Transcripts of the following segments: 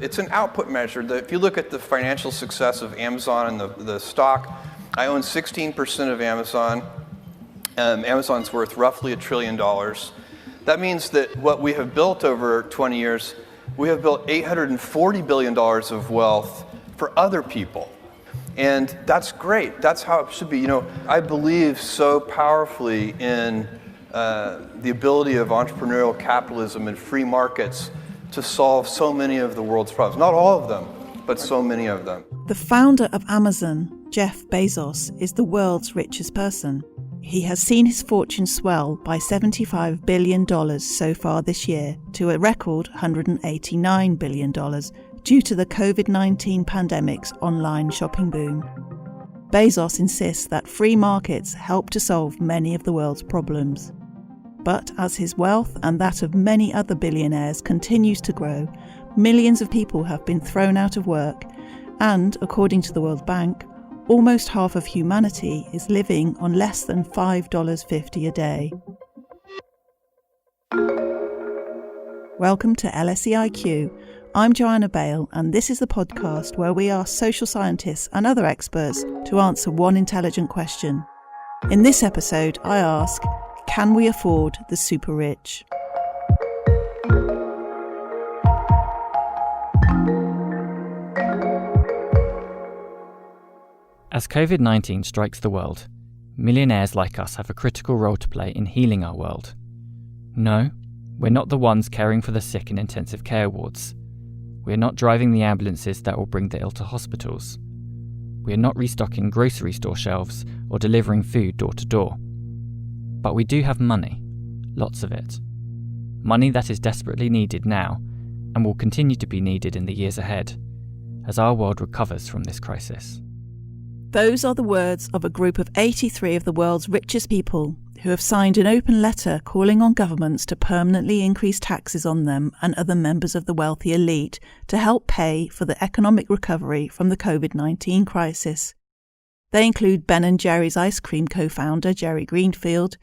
It's an output measure. If you look at the financial success of Amazon and the stock, I own 16% of Amazon. Amazon's worth roughly $1 trillion. That means that what we have built over 20 years, we have built $840 billion of wealth for other people. And that's great. That's how it should be. I believe so powerfully in the ability of entrepreneurial capitalism and free markets to solve so many of the world's problems. Not all of them, but so many of them. The founder of Amazon, Jeff Bezos, is the world's richest person. He has seen his fortune swell by $75 billion so far this year to a record $189 billion due to the COVID-19 pandemic's online shopping boom. Bezos insists that free markets help to solve many of the world's problems. But as his wealth and that of many other billionaires continues to grow, millions of people have been thrown out of work, and, according to the World Bank, almost half of humanity is living on less than $5.50 a day. Welcome to LSE IQ. I'm Joanna Bale, and this is the podcast where we ask social scientists and other experts to answer one intelligent question. In this episode, I ask, can we afford the super rich? As COVID-19 strikes the world, millionaires like us have a critical role to play in healing our world. No, we're not the ones caring for the sick in intensive care wards. We're not driving the ambulances that will bring the ill to hospitals. We're not restocking grocery store shelves or delivering food door to door. But we do have money, lots of it. Money that is desperately needed now and will continue to be needed in the years ahead as our world recovers from this crisis. Those are the words of a group of 83 of the world's richest people who have signed an open letter calling on governments to permanently increase taxes on them and other members of the wealthy elite to help pay for the economic recovery from the COVID-19 crisis. They include Ben & Jerry's ice cream co-founder Jerry Greenfield,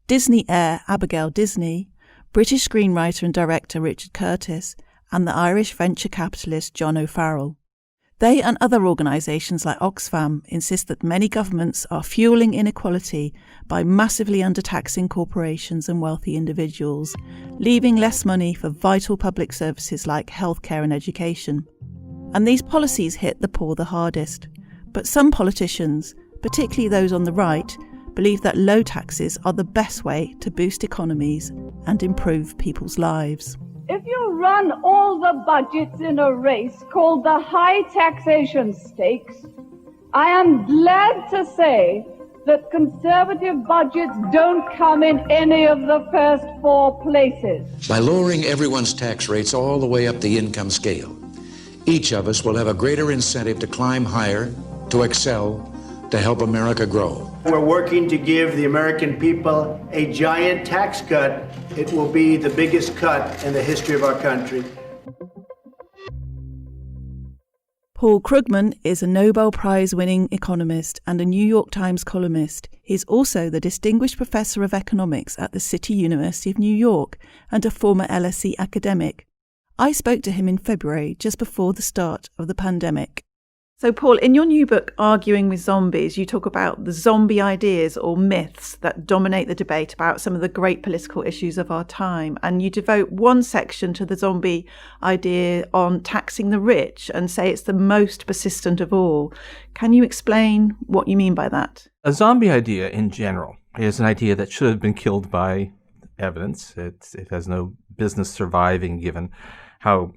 Disney heir Abigail Disney, British screenwriter and director Richard Curtis, and the Irish venture capitalist John O'Farrell. They and other organisations like Oxfam insist that many governments are fuelling inequality by massively undertaxing corporations and wealthy individuals, leaving less money for vital public services like healthcare and education. And these policies hit the poor the hardest. But some politicians, particularly those on the right, believe that low taxes are the best way to boost economies and improve people's lives. If you run all the budgets in a race called the high taxation stakes, I am glad to say that conservative budgets don't come in any of the first four places. By lowering everyone's tax rates all the way up the income scale, each of us will have a greater incentive to climb higher, to excel, to help America grow. We're working to give the American people a giant tax cut. It will be the biggest cut in the history of our country. Paul Krugman is a Nobel Prize-winning economist and a New York Times columnist. He's also the Distinguished Professor of Economics at the City University of New York and a former LSE academic. I spoke to him in February, just before the start of the pandemic. So, Paul, in your new book, Arguing with Zombies, you talk about the zombie ideas or myths that dominate the debate about some of the great political issues of our time. And you devote one section to the zombie idea on taxing the rich and say it's the most persistent of all. Can you explain what you mean by that? A zombie idea in general is an idea that should have been killed by evidence. It has no business surviving given how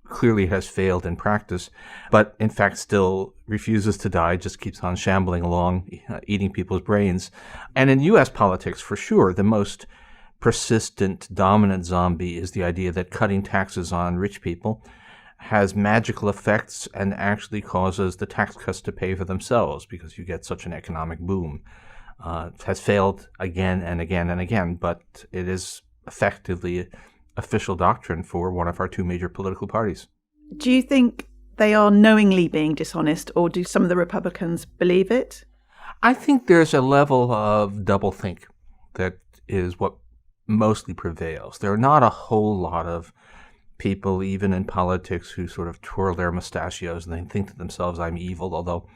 clearly has failed in practice, but in fact still refuses to die, just keeps on shambling along, eating people's brains. And in U.S. politics, for sure, the most persistent, dominant zombie is the idea that cutting taxes on rich people has magical effects and actually causes the tax cuts to pay for themselves because you get such an economic boom. It has failed again and again and again, but it is effectively official doctrine for one of our two major political parties. Do you think they are knowingly being dishonest, or do some of the Republicans believe it? I think there's a level of doublethink that is what mostly prevails. There are not a whole lot of people, even in politics, who sort of twirl their mustachios and they think to themselves, "I'm evil." Although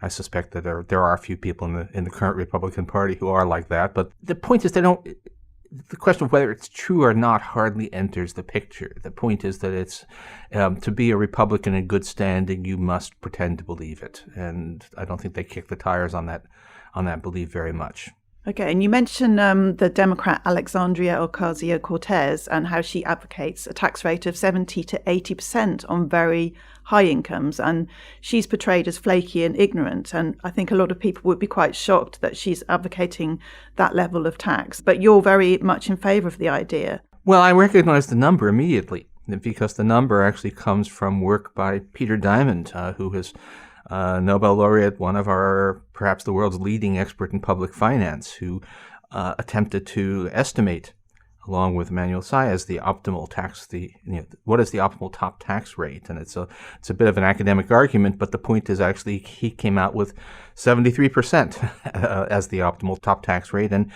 I suspect that there are a few people in the current Republican Party who are like that. But the point is, the question of whether it's true or not hardly enters the picture. The point is that it's to be a Republican in good standing, you must pretend to believe it, and I don't think they kick the tires on that belief very much. Okay, and you mentioned the Democrat Alexandria Ocasio-Cortez and how she advocates a tax rate of 70 to 80% on very high incomes, and she's portrayed as flaky and ignorant, and I think a lot of people would be quite shocked that she's advocating that level of tax. But you're very much in favour of the idea. Well, I recognize the number immediately, because the number actually comes from work by Peter Diamond, who is Nobel laureate, one of perhaps the world's leading expert in public finance, who attempted to estimate, along with Emmanuel Saez, the optimal tax, what is the optimal top tax rate? And it's a bit of an academic argument, but the point is actually he came out with 73% as the optimal top tax rate, and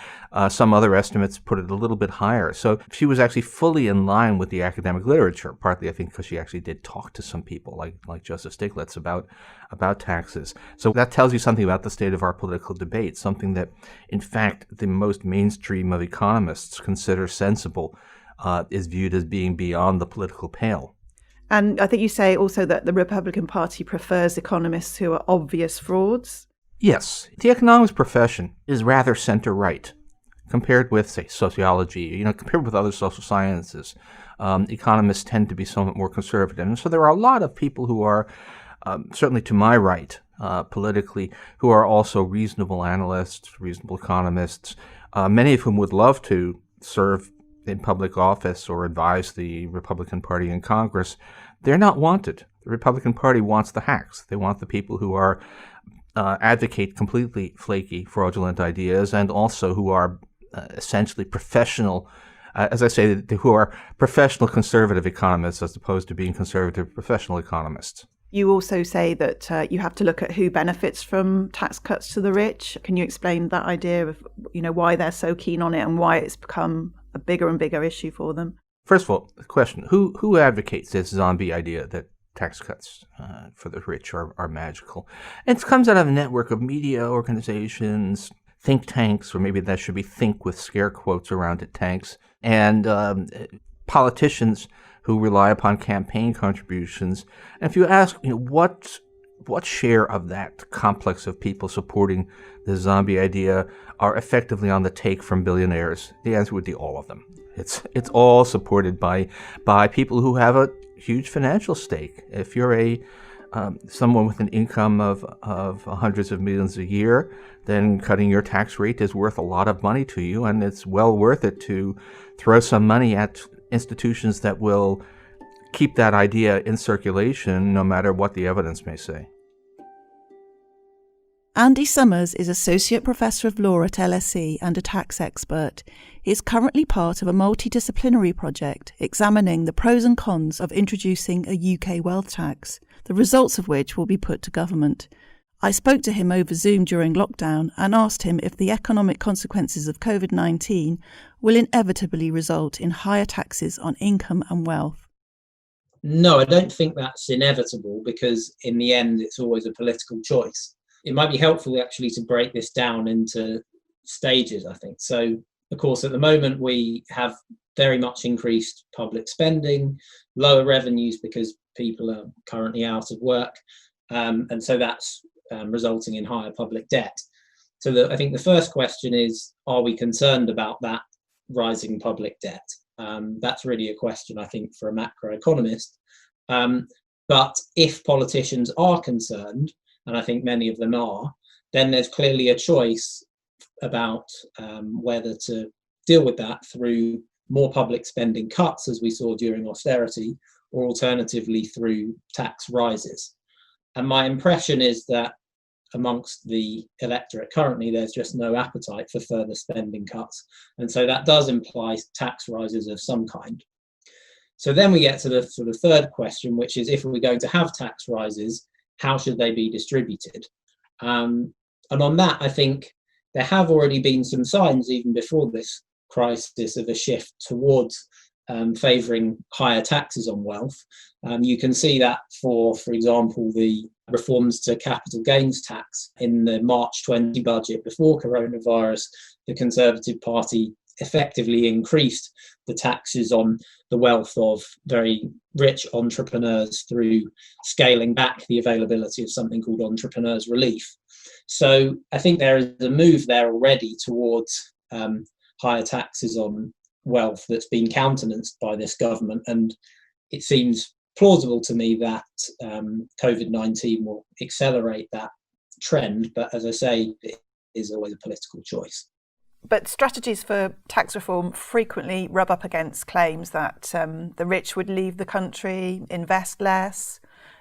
some other estimates put it a little bit higher. So she was actually fully in line with the academic literature, partly I think because she actually did talk to some people like Joseph Stiglitz about taxes. So that tells you something about the state of our political debate, something that, in fact, the most mainstream of economists consider sensible is viewed as being beyond the political pale. And I think you say also that the Republican Party prefers economists who are obvious frauds. Yes. The economics profession is rather center-right compared with, say, sociology, compared with other social sciences. Economists tend to be somewhat more conservative. And so there are a lot of people who are, certainly to my right, politically, who are also reasonable analysts, reasonable economists, many of whom would love to serve in public office or advise the Republican Party in Congress. They're not wanted. The Republican Party wants the hacks. They want the people who are advocate completely flaky, fraudulent ideas, and also who are essentially professional, as I say, who are professional conservative economists as opposed to being conservative professional economists. You also say that you have to look at who benefits from tax cuts to the rich. Can you explain that idea of, why they're so keen on it and why it's become a bigger and bigger issue for them? First of all, the question, who advocates this zombie idea that tax cuts for the rich are magical? And it comes out of a network of media organizations, think tanks, or maybe that should be think with scare quotes around it, tanks, and politicians who rely upon campaign contributions. And if you ask, what share of that complex of people supporting the zombie idea are effectively on the take from billionaires, the answer would be all of them. It's all supported by people who have a huge financial stake. If you're someone with an income of hundreds of millions a year, then cutting your tax rate is worth a lot of money to you, and it's well worth it to throw some money at institutions that will keep that idea in circulation no matter what the evidence may say. Andy Summers is Associate Professor of Law at LSE and a tax expert. He is currently part of a multidisciplinary project examining the pros and cons of introducing a UK wealth tax, the results of which will be put to government. I spoke to him over Zoom during lockdown and asked him if the economic consequences of COVID-19 will inevitably result in higher taxes on income and wealth. No, I don't think that's inevitable, because in the end, it's always a political choice. It might be helpful actually to break this down into stages, I think. So, of course, at the moment, we have very much increased public spending, lower revenues because people are currently out of work. And so that's resulting in higher public debt. So I think the first question is, are we concerned about that rising public debt? That's really a question, I think, for a macroeconomist. But if politicians are concerned, and I think many of them are, then there's clearly a choice about whether to deal with that through more public spending cuts, as we saw during austerity, or alternatively through tax rises. And my impression is that amongst the electorate currently, there's just no appetite for further spending cuts. And so that does imply tax rises of some kind. So then we get to the sort of third question, which is, if we're going to have tax rises, how should they be distributed? And on that, I think there have already been some signs, even before this crisis, of a shift towards favouring higher taxes on wealth. You can see that for example, the reforms to capital gains tax in the March 20 budget before coronavirus. The Conservative Party effectively increased the taxes on the wealth of very rich entrepreneurs through scaling back the availability of something called entrepreneurs' relief. So I think there is a move there already towards higher taxes on wealth that's been countenanced by this government, and it seems plausible to me that COVID-19 will accelerate that trend, but as I say, it is always a political choice. But strategies for tax reform frequently rub up against claims that the rich would leave the country, invest less,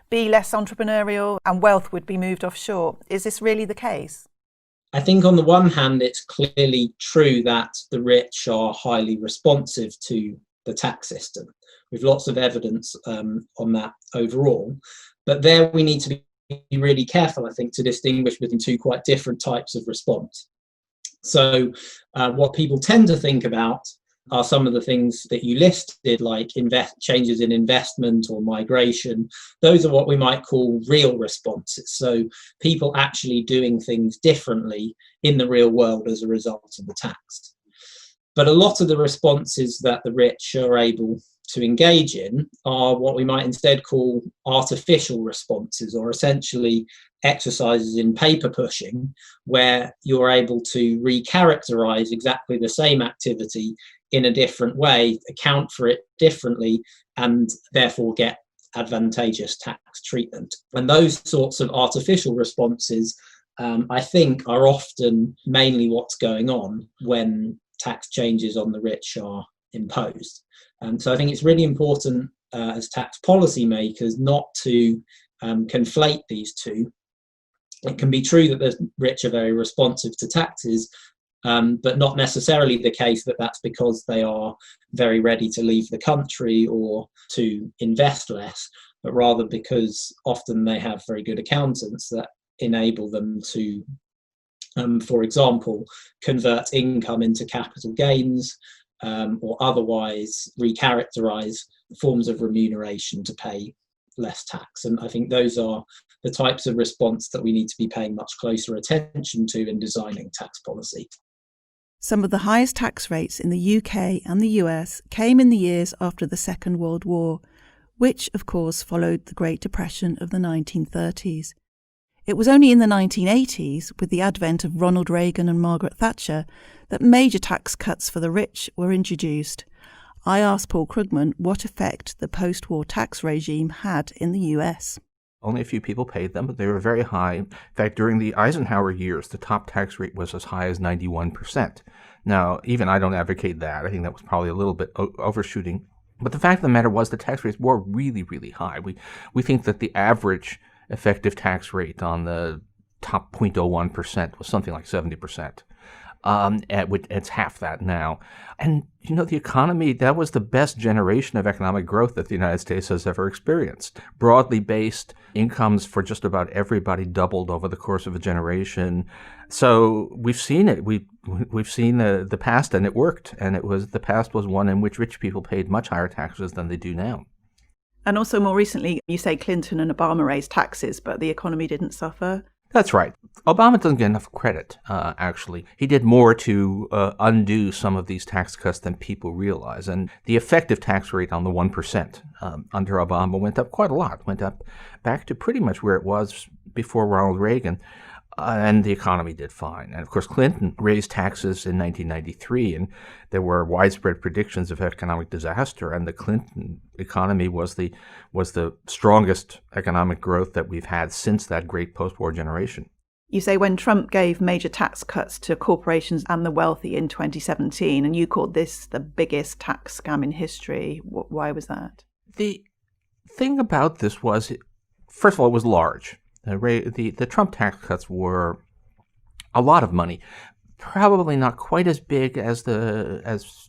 be less entrepreneurial, and wealth would be moved offshore. Is this really the case? I think on the one hand, it's clearly true that the rich are highly responsive to the tax system. We've lots of evidence on that overall. But there we need to be really careful, I think, to distinguish between two quite different types of response. So what people tend to think about are some of the things that you listed, like changes in investment or migration. Those are what we might call real responses. So people actually doing things differently in the real world as a result of the tax. But a lot of the responses that the rich are able to engage in are what we might instead call artificial responses, or essentially exercises in paper pushing, where you're able to recharacterize exactly the same activity in a different way, account for it differently, and therefore get advantageous tax treatment. And those sorts of artificial responses, I think, are often mainly what's going on when tax changes on the rich are imposed. So I think it's really important as tax policy makers not to conflate these two. It can be true that the rich are very responsive to taxes, but not necessarily the case that that's because they are very ready to leave the country or to invest less, but rather because often they have very good accountants that enable them to, for example, convert income into capital gains, or otherwise recharacterize forms of remuneration to pay less tax. And I think those are the types of response that we need to be paying much closer attention to in designing tax policy. Some of the highest tax rates in the UK and the US came in the years after the Second World War, which of course followed the Great Depression of the 1930s. It was only in the 1980s, with the advent of Ronald Reagan and Margaret Thatcher, that major tax cuts for the rich were introduced. I asked Paul Krugman what effect the post-war tax regime had in the US. Only a few people paid them, but they were very high. In fact, during the Eisenhower years, the top tax rate was as high as 91%. Now, even I don't advocate that. I think that was probably a little bit overshooting. But the fact of the matter was the tax rates were really, really high. We think that the average effective tax rate on the top 0.01% was something like 70%. It's half that now. And, the economy, that was the best generation of economic growth that the United States has ever experienced. Broadly based incomes for just about everybody doubled over the course of a generation. So we've seen it. We've seen the past, and it worked. And the past was one in which rich people paid much higher taxes than they do now. And also more recently, you say Clinton and Obama raised taxes, but the economy didn't suffer. That's right. Obama doesn't get enough credit, actually. He did more to undo some of these tax cuts than people realize. And the effective tax rate on the 1% under Obama went up quite a lot, went up back to pretty much where it was before Ronald Reagan. And the economy did fine. And of course, Clinton raised taxes in 1993, and there were widespread predictions of economic disaster. And the Clinton economy was the strongest economic growth that we've had since that great post-war generation. You say when Trump gave major tax cuts to corporations and the wealthy in 2017, and you called this the biggest tax scam in history. Why was that? The thing about this was, first of all, it was large. The Trump tax cuts were a lot of money, probably not quite as big as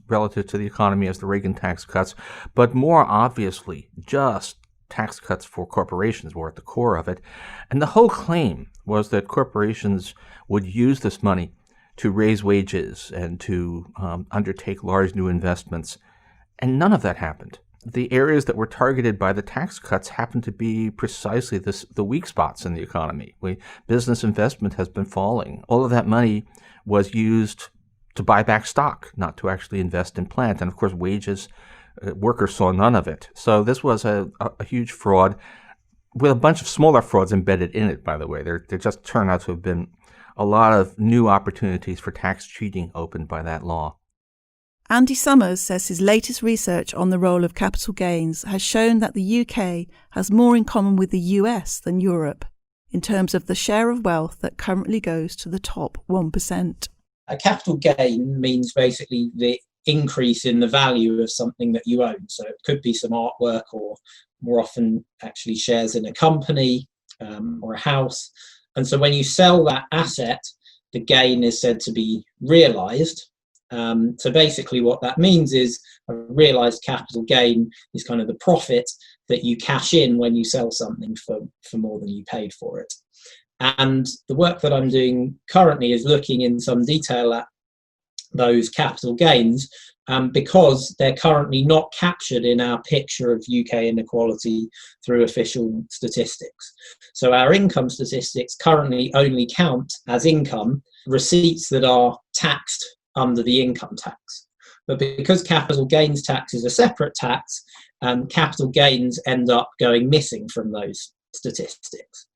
relative to the economy as the Reagan tax cuts, but more obviously just tax cuts for corporations were at the core of it. And the whole claim was that corporations would use this money to raise wages and to undertake large new investments. And none of that happened. The areas that were targeted by the tax cuts happen to be precisely the weak spots in the economy. Business investment has been falling. All of that money was used to buy back stock, not to actually invest in plant. And of course, wages, workers saw none of it. So this was a huge fraud with a bunch of smaller frauds embedded in it, by the way. There just turned out to have been a lot of new opportunities for tax cheating opened by that law. Andy Summers says his latest research on the role of capital gains has shown that the UK has more in common with the US than Europe in terms of the share of wealth that currently goes to the top 1%. A capital gain means basically the increase in the value of something that you own. So it could be some artwork, or more often actually shares in a company or a house. And so when you sell that asset, the gain is said to be realised. So basically what that means is a realised capital gain is kind of the profit that you cash in when you sell something for more than you paid for it. And the work that I'm doing currently is looking in some detail at those capital gains because they're currently not captured in our picture of UK inequality through official statistics. So our income statistics currently only count as income receipts that are taxed under the income tax. But because capital gains tax is a separate tax, capital gains end up going missing from those statistics.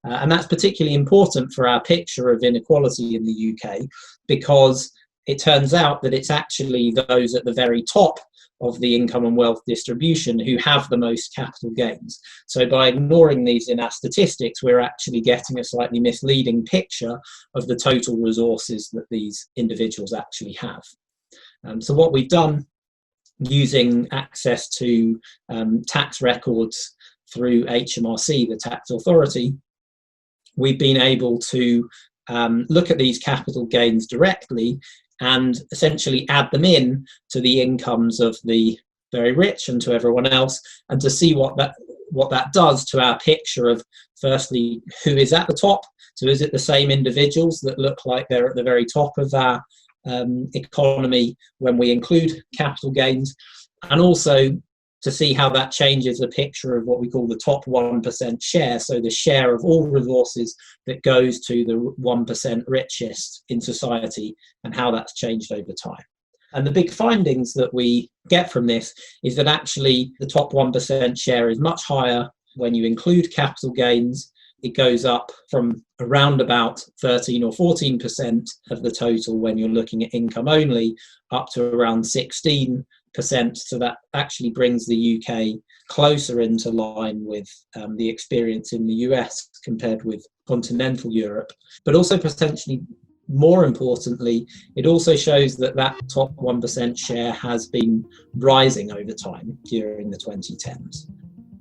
And that's particularly important for our picture of inequality in the UK, because it turns out that it's actually those at the very top of the income and wealth distribution who have the most capital gains. So by ignoring these in our statistics, we're actually getting a slightly misleading picture of the total resources that these individuals actually have. So what we've done using access to tax records through HMRC, the tax authority, we've been able to look at these capital gains directly and essentially add them in to the incomes of the very rich and to everyone else, and to see what that does to our picture of, firstly, who is at the top. So is it the same individuals that look like they're at the very top of our economy when we include capital gains, and also to see how that changes the picture of what we call the top 1% share, so the share of all resources that goes to the 1% richest in society, and how that's changed over time. And the big findings that we get from this is that actually the top 1% share is much higher when you include capital gains. It goes up from around about 13 or 14% of the total when you're looking at income only, up to around 16%. So that actually brings the UK closer into line with the experience in the US compared with continental Europe. But also potentially more importantly, it also shows that that top 1% share has been rising over time during the 2010s.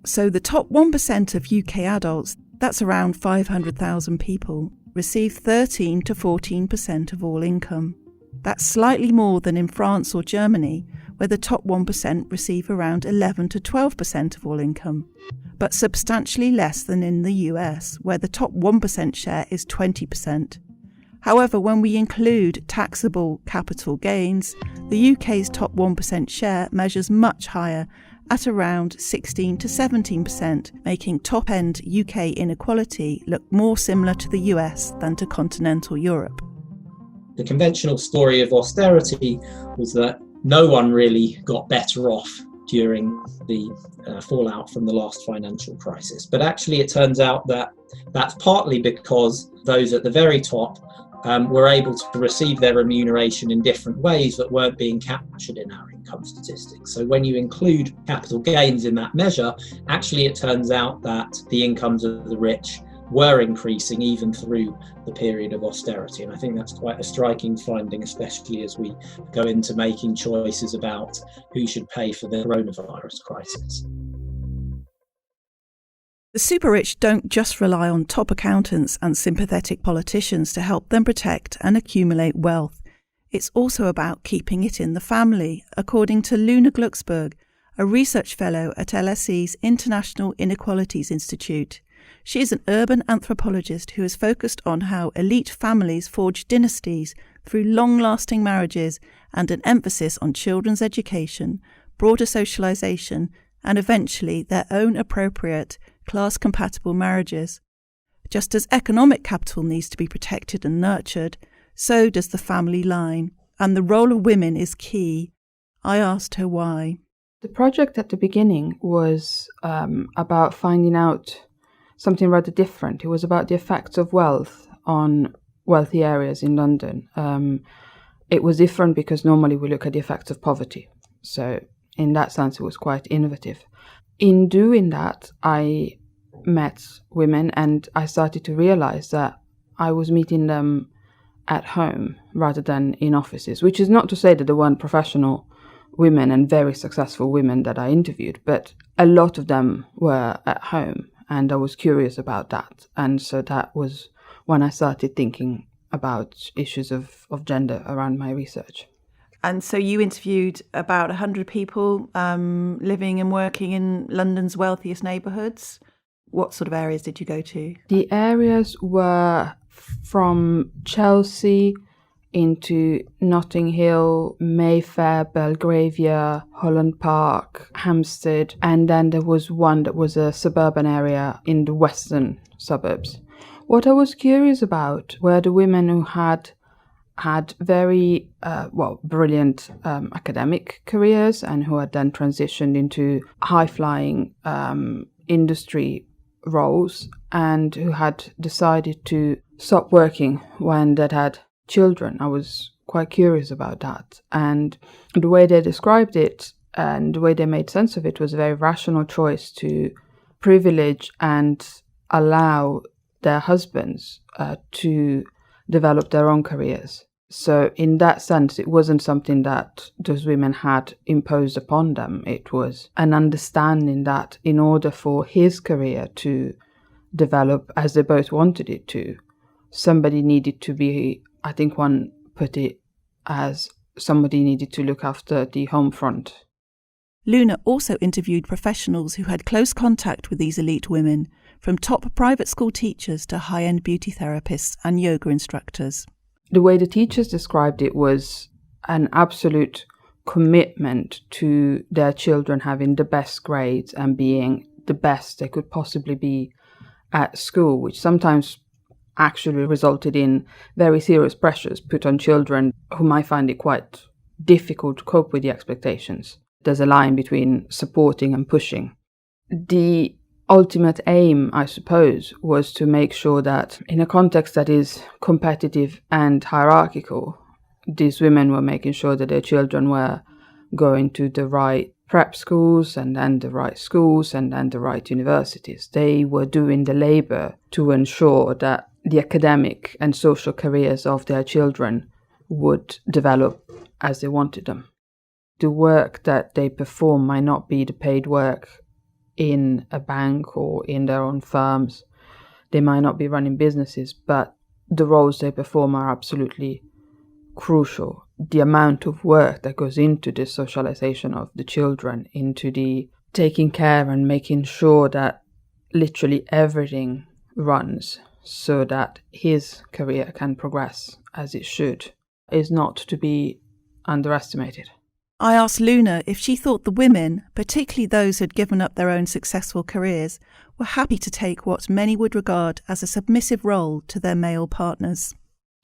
So the top 1% of UK adults, that's around 500,000 people, receive 13 to 14% of all income. That's slightly more than in France or Germany, where the top 1% receive around 11 to 12% of all income, but substantially less than in the US, where the top 1% share is 20%. However, when we include taxable capital gains, the UK's top 1% share measures much higher, at around 16 to 17%, making top-end UK inequality look more similar to the US than to continental Europe. The conventional story of austerity was that no one really got better off during the fallout from the last financial crisis. But actually it turns out that that's partly because those at the very top were able to receive their remuneration in different ways that weren't being captured in our income statistics. So when you include capital gains in that measure, actually it turns out that the incomes of the rich were increasing even through the period of austerity. And I think that's quite a striking finding, especially as we go into making choices about who should pay for the coronavirus crisis. The super rich don't just rely on top accountants and sympathetic politicians to help them protect and accumulate wealth. It's also about keeping it in the family, according to Luna Glucksberg, a research fellow at LSE's International Inequalities Institute. She is an urban anthropologist who has focused on how elite families forge dynasties through long-lasting marriages and an emphasis on children's education, broader socialisation, and eventually their own appropriate, class-compatible marriages. Just as economic capital needs to be protected and nurtured, so does the family line, and the role of women is key. I asked her why. The project at the beginning was about finding out something rather different. It was about the effects of wealth on wealthy areas in London. It was different because normally we look at the effects of poverty. So in that sense, it was quite innovative. In doing that, I met women and I started to realize that I was meeting them at home rather than in offices, which is not to say that there weren't professional women and very successful women that I interviewed, but a lot of them were at home, and I was curious about that. And so that was when I started thinking about issues of gender around my research. And so you interviewed about 100 people living and working in London's wealthiest neighbourhoods. What sort of areas did you go to? The areas were from Chelsea into Notting Hill, Mayfair, Belgravia, Holland Park, Hampstead, and then there was one that was a suburban area in the western suburbs. What I was curious about were the women who had very, brilliant academic careers and who had then transitioned into high-flying industry roles and who had decided to stop working when they'd had children. I was quite curious about that. And the way they described it and the way they made sense of it was a very rational choice to privilege and allow their husbands to develop their own careers. So in that sense, it wasn't something that those women had imposed upon them. It was an understanding that in order for his career to develop as they both wanted it to, somebody needed to be, I think one put it as somebody needed to look after the home front. Luna also interviewed professionals who had close contact with these elite women, from top private school teachers to high-end beauty therapists and yoga instructors. The way the teachers described it was an absolute commitment to their children having the best grades and being the best they could possibly be at school, which sometimes actually resulted in very serious pressures put on children who might find it quite difficult to cope with the expectations. There's a line between supporting and pushing. The ultimate aim, I suppose, was to make sure that in a context that is competitive and hierarchical, these women were making sure that their children were going to the right prep schools and then the right schools and then the right universities. They were doing the labor to ensure that the academic and social careers of their children would develop as they wanted them. The work that they perform might not be the paid work in a bank or in their own firms. They might not be running businesses, but the roles they perform are absolutely crucial. The amount of work that goes into the socialization of the children, into the taking care and making sure that literally everything runs so that his career can progress as it should, is not to be underestimated. I asked Luna if she thought the women, particularly those who had given up their own successful careers, were happy to take what many would regard as a submissive role to their male partners.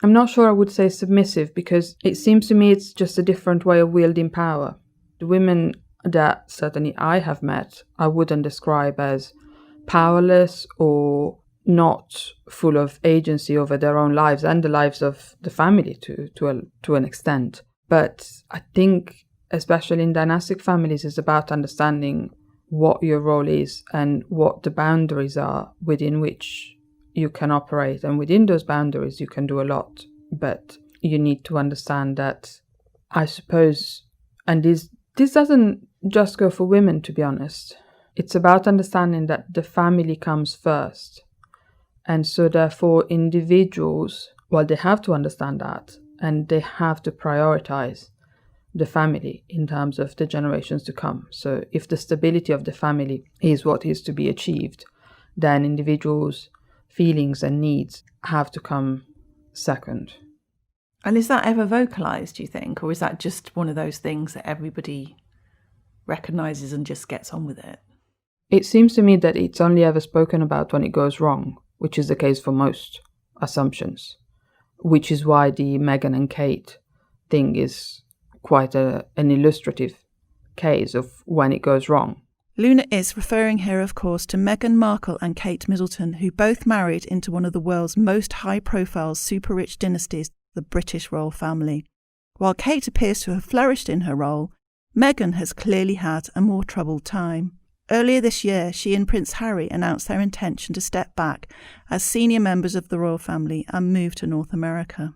I'm not sure I would say submissive, because it seems to me it's just a different way of wielding power. The women that certainly I have met, I wouldn't describe as powerless or not full of agency over their own lives and the lives of the family to an extent. But I think especially in dynastic families, is about understanding what your role is and what the boundaries are within which you can operate. And within those boundaries, you can do a lot. But you need to understand that, I suppose, and this doesn't just go for women, to be honest. It's about understanding that the family comes first. And so therefore, individuals, well, they have to understand that, and they have to prioritize the family in terms of the generations to come. So if the stability of the family is what is to be achieved, then individuals' feelings and needs have to come second. And is that ever vocalised, do you think? Or is that just one of those things that everybody recognises and just gets on with it. It seems to me that it's only ever spoken about when it goes wrong, which is the case for most assumptions, which is why the Meghan and Kate thing is quite an illustrative case of when it goes wrong. Luna is referring here, of course, to Meghan Markle and Kate Middleton, who both married into one of the world's most high-profile super-rich dynasties, the British royal family. While Kate appears to have flourished in her role, Meghan has clearly had a more troubled time. Earlier this year, she and Prince Harry announced their intention to step back as senior members of the royal family and move to North America.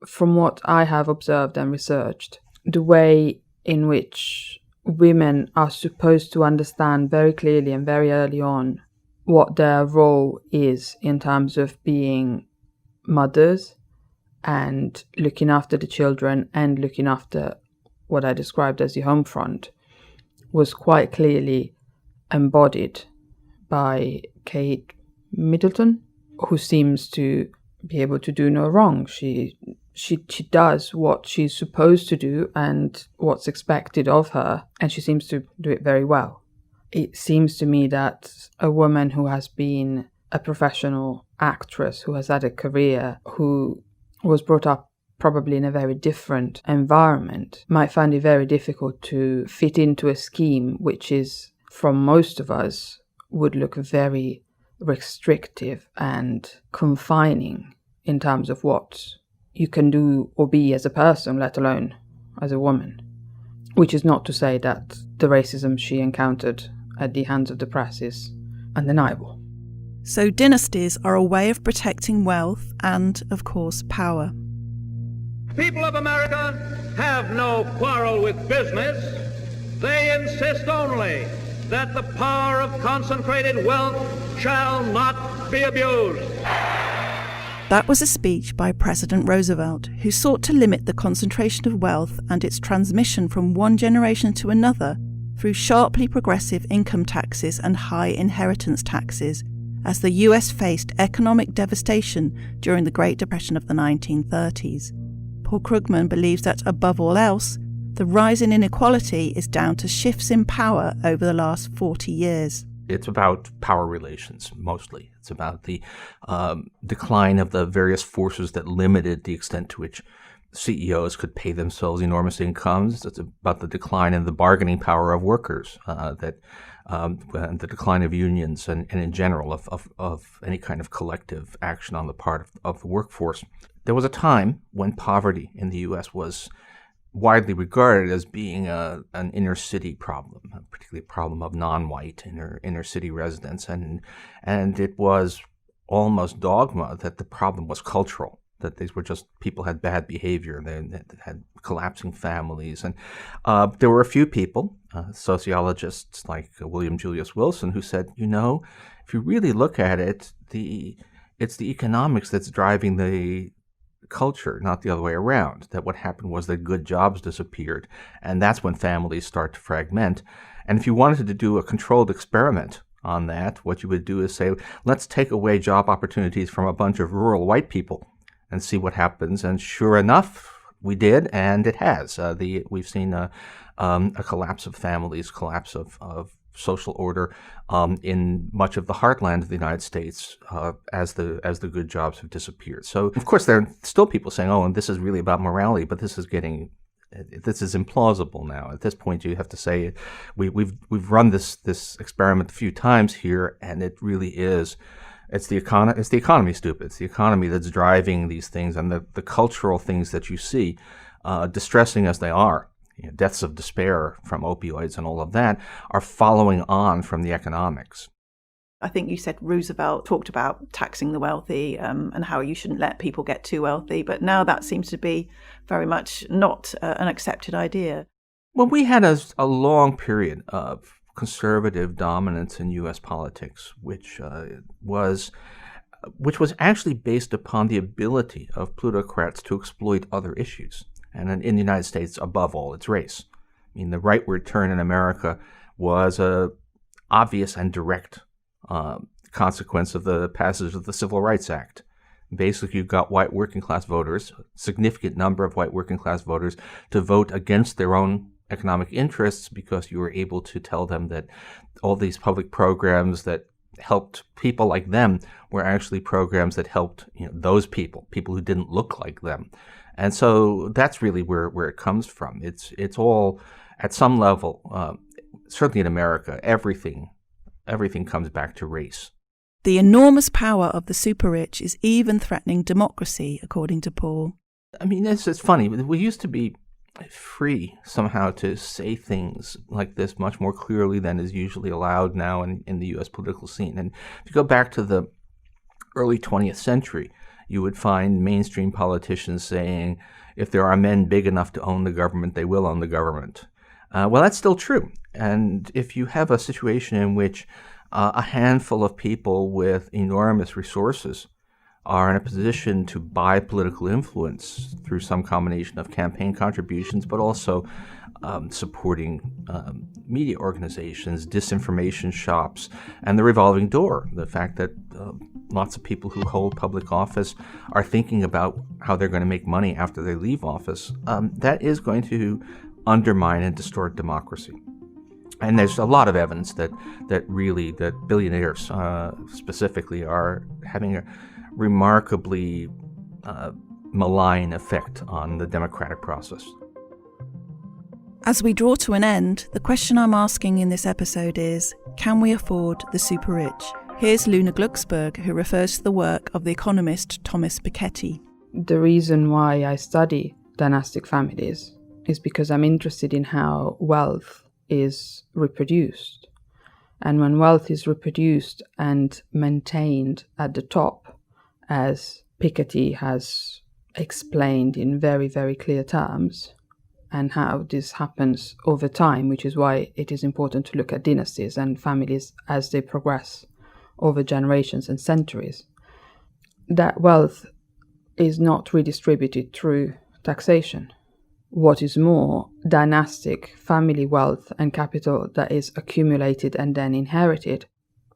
From what I have observed and researched, the way in which women are supposed to understand very clearly and very early on what their role is in terms of being mothers and looking after the children and looking after what I described as the home front was quite clearly embodied by Kate Middleton, who seems to be able to do no wrong. She does what she's supposed to do and what's expected of her, and she seems to do it very well. It seems to me that a woman who has been a professional actress, who has had a career, who was brought up probably in a very different environment, might find it very difficult to fit into a scheme which is, from most of us, would look very restrictive and confining in terms of what you can do or be as a person, let alone as a woman. Which is not to say that the racism she encountered at the hands of the press is undeniable. So dynasties are a way of protecting wealth and, of course, power. People of America have no quarrel with business. They insist only that the power of concentrated wealth shall not be abused. That was a speech by President Roosevelt, who sought to limit the concentration of wealth and its transmission from one generation to another through sharply progressive income taxes and high inheritance taxes, as the US faced economic devastation during the Great Depression of the 1930s. Paul Krugman believes that, above all else, the rise in inequality is down to shifts in power over the last 40 years. It's about power relations, mostly. It's about the decline of the various forces that limited the extent to which CEOs could pay themselves enormous incomes. It's about the decline in the bargaining power of workers, and the decline of unions and in general of any kind of collective action on the part of the workforce. There was a time when poverty in the U.S. was widely regarded as being an inner city problem, particularly a problem of non-white inner city residents, and it was almost dogma that the problem was cultural, that these were just people had bad behavior, they had collapsing families, and there were a few people, sociologists like William Julius Wilson, who said, if you really look at it, it's the economics that's driving the culture, not the other way around, that what happened was that good jobs disappeared, and that's when families start to fragment. And if you wanted to do a controlled experiment on that, what you would do is say, let's take away job opportunities from a bunch of rural white people and see what happens. And sure enough, we did, and it has. We've seen a collapse of families, collapse of social order in much of the heartland of the United States as the good jobs have disappeared. So, of course, there are still people saying, "Oh, and this is really about morality," but this is implausible now. At this point, you have to say we've run this experiment a few times here, and it really is. It's the economy, stupid. It's the economy that's driving these things, and the cultural things that you see, distressing as they are. Deaths of despair from opioids and all of that are following on from the economics. I think you said Roosevelt talked about taxing the wealthy and how you shouldn't let people get too wealthy, but now that seems to be very much not an accepted idea. Well, we had a long period of conservative dominance in U.S. politics, which was actually based upon the ability of plutocrats to exploit other issues. And in the United States, above all, it's race. I mean, the rightward turn in America was a obvious and direct consequence of the passage of the Civil Rights Act. Basically, you've got white working class voters, a significant number of white working class voters, to vote against their own economic interests because you were able to tell them that all these public programs that helped people like them were actually programs that helped those people who didn't look like them. And so that's really where it comes from. It's all, at some level, certainly in America, everything comes back to race. The enormous power of the super rich is even threatening democracy, according to Paul. I mean, it's funny. We used to be free somehow to say things like this much more clearly than is usually allowed now in the U.S. political scene. And if you go back to the early 20th century, you would find mainstream politicians saying, if there are men big enough to own the government, they will own the government. Well, that's still true. And if you have a situation in which a handful of people with enormous resources are in a position to buy political influence through some combination of campaign contributions, but also supporting media organizations, disinformation shops, and the revolving door, the fact that lots of people who hold public office are thinking about how they're going to make money after they leave office, that is going to undermine and distort democracy. And there's a lot of evidence that billionaires specifically are having a remarkably malign effect on the democratic process. As we draw to an end, the question I'm asking in this episode is, can we afford the super rich? Here's Luna Glucksberg, who refers to the work of the economist Thomas Piketty. The reason why I study dynastic families is because I'm interested in how wealth is reproduced. And when wealth is reproduced and maintained at the top, as Piketty has explained in very, very clear terms, and how this happens over time, which is why it is important to look at dynasties and families as they progress over generations and centuries, that wealth is not redistributed through taxation. What is more, dynastic family wealth and capital that is accumulated and then inherited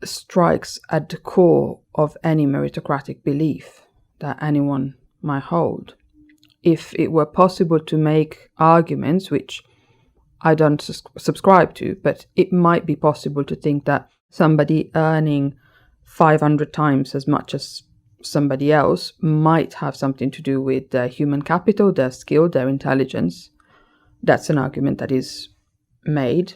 strikes at the core of any meritocratic belief that anyone might hold. If it were possible to make arguments, which I don't subscribe to, but it might be possible to think that somebody earning 500 times as much as somebody else might have something to do with their human capital, their skill, their intelligence. That's an argument that is made,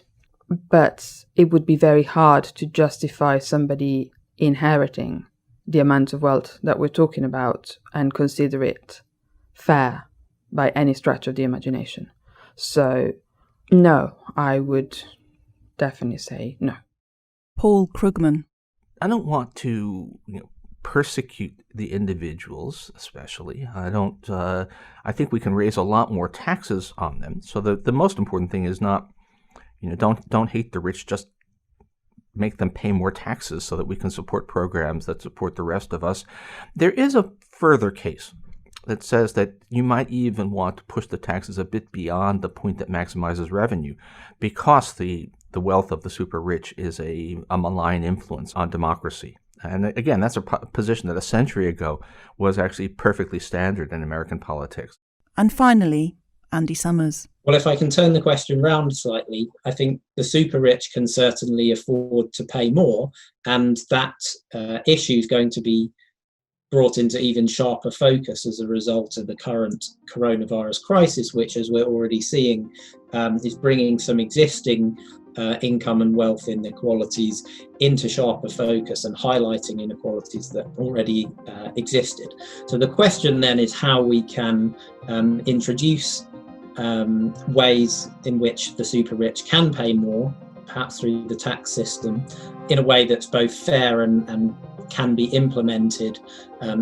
but it would be very hard to justify somebody inheriting the amount of wealth that we're talking about and consider it fair by any stretch of the imagination. So, no, I would definitely say no. Paul Krugman. I don't want to persecute the individuals, especially. I think we can raise a lot more taxes on them. So the most important thing is not, don't hate the rich, just make them pay more taxes so that we can support programs that support the rest of us. There is a further case that says that you might even want to push the taxes a bit beyond the point that maximizes revenue, because the wealth of the super rich is a malign influence on democracy. And again, that's a position that a century ago was actually perfectly standard in American politics. And finally, Andy Summers. Well, if I can turn the question round slightly, I think the super rich can certainly afford to pay more, and that issue is going to be brought into even sharper focus as a result of the current coronavirus crisis, which, as we're already seeing, is bringing some existing income and wealth inequalities into sharper focus and highlighting inequalities that already existed. So the question then is how we can introduce ways in which the super rich can pay more, perhaps through the tax system, in a way that's both fair and can be implemented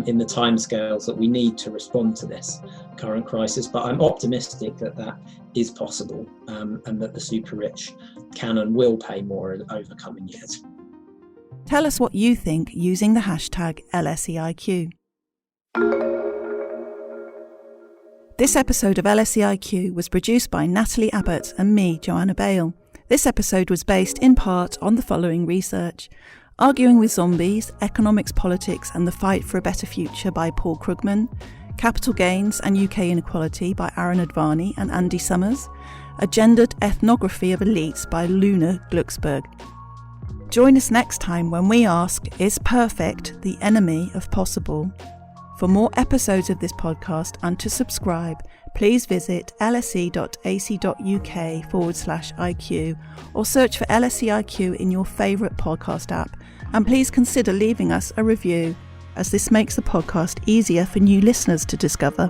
in the timescales that we need to respond to this current crisis. But I'm optimistic that that is possible, and that the super rich can and will pay more over coming years. Tell us what you think using the hashtag LSE IQ. This episode of LSE IQ was produced by Natalie Abbott and me, Joanna Bale. This episode was based in part on the following research: Arguing with Zombies, Economics, Politics and the Fight for a Better Future by Paul Krugman, Capital Gains and UK Inequality by Arun Advani and Andy Summers, A Gendered Ethnography of Elites by Luna Glucksberg. Join us next time when we ask, is perfect the enemy of possible? For more episodes of this podcast and to subscribe, please visit lse.ac.uk/IQ or search for LSE IQ in your favourite podcast app. And please consider leaving us a review, as this makes the podcast easier for new listeners to discover.